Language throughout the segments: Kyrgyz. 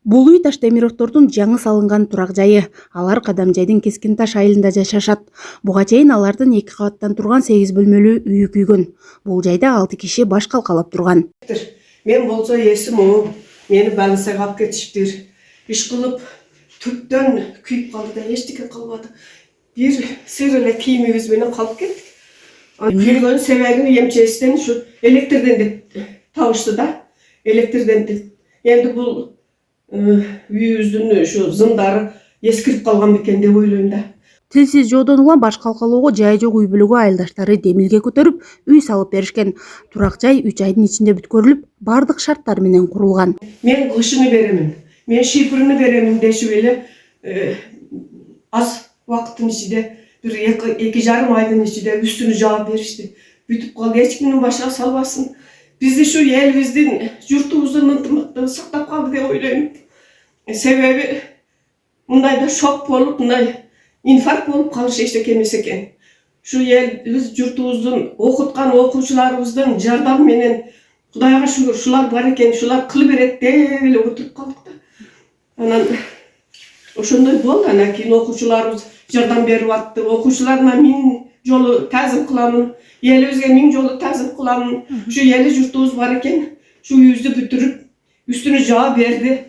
Бул үй Таштемировдордун жаңы салынган турак жайы. Алар Кадамжайдын Кескин-Таш айылында жашашат. Буга чейин алардын 2 кабаттан турган 8 бөлмөлүү үйү күйгөн. Бул жайда 6 киши баш калкалап турган. Мен болсо эсим о, мени больницага алып кетишиптир. Иш кылып түптөн күйүп калды да эчтеке калбады. Бир сыр эле кийимибиз менен калып кеттик. Келген себебин эмчесинен ушу электрден деп табышты да. Электрден деп. Эndi бул үйүбүздүн ушу зымдары эскирип калган бекен деп ойлойм да. Тилсиз жодон улам баш калкалоого жай жок үй бүлөгө айылдаштары демилге көтөрүп, үй салып беришкен. Турак жай 3 айдын ичинде бүткөрүлүп, бардык шарттар менен курулган. Мен кышыны беремин, мен шифрыны беремин дешип эле аз убакыттын ичинде, бир 2,5 айдын ичинде үстүнү жаап беришти. Бүтүп калды, эч кимдин башына салбасын. Бизди ушу элибиздин, журтубуздун ынтымактыгы сактап калды деп ойлойм. Себеби мындайда шок болуп, мындай инфаркт болуп калыш эчтеке эмес экен. Ушу элибиз, журтубуздун окуткан окуучуларыбыздын жардамы менен Кудайга шүгүр, шулар бар экен, шулар кылып берет деп эле отуруп калдык да. Анан ошондой болду. Анан кийин окуучуларыбыз жардам берип атты. Окуучуларына 1000 жолу таазим кыламын, элибизге 1000 жолу таазим кыламын. Ушу эли журтубуз бар экен, ушу үйүбүздү бүтүрүп, үстүнү жаап берди.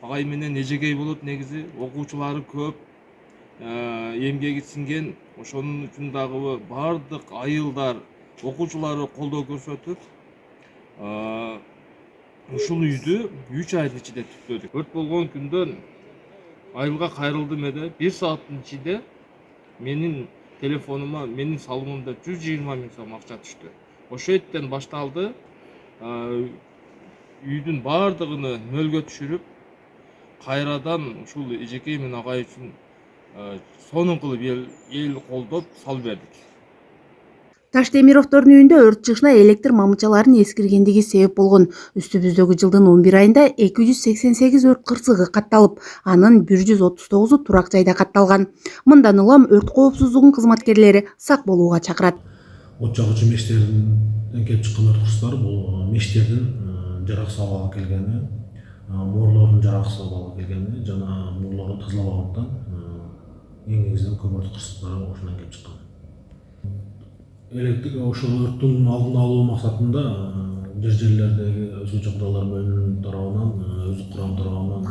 Агай менен эжегей болот негизи, окуучулары көп, эмгеги сиңген, ошонун үчүн дагы бардык айылдар окуучулары колдоо көрсөтүп, ушул үйдү 3 айдын ичинде түптөдүк. Өрт болгон күндөн айылга кайрылдым эле, 1 сааттын ичинде менин телефонума, менин салымымда 120 000 сом акча түштү. Ошол эттен башталды. Үйдүн бардыгыны нөлгө түшүрүп, кайрадан ушул эжекей менен агай үчүн сонун кылып эл колдоп салып бердик. Таштемировдордун үйүндө өрт чыгышына электр мамычаларын эскиргендиги себеп болгон. Үстүбүздөгү жылдын 11 айында 288 өрт кырсыгы катталып, анын 139-у турак жайда катталган. Мындан улам өрт коопсуздугунун кызматкерлери сак болууга чакырат. От жагычы мештерден келип чыккан өрт кырсыктары бул мештердин жараксыз абалга келгени, mooрлордун жараксыз абалга келгени жана mooрлорду тазалабагандыктан эң негизинен көп өрт кырсыктары ошондон келип чыккан. Ошол өрттүн алдын алуу максатында жерлердеги өзгө жагдайлар бөлүмүнүн тарабынан, өздүк курам тарабынан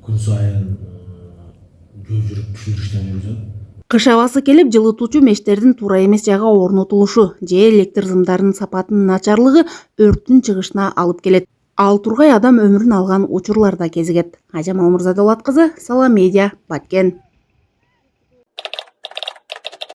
күн сайын жөө жүрүп түшүндүрүү иштери жүргүзөт. Кыш абасы келип, жылытуучу мештердин туура эмес жайга орнотулушу же электр сымдарынын сапатынын начарлыгы өрттүн чыгышына алып келет. Ал тургай адам өмүрүн алган учурлар да кезигет. Ажамал Мырзадолат кызы, Салам Медиа, Баткен.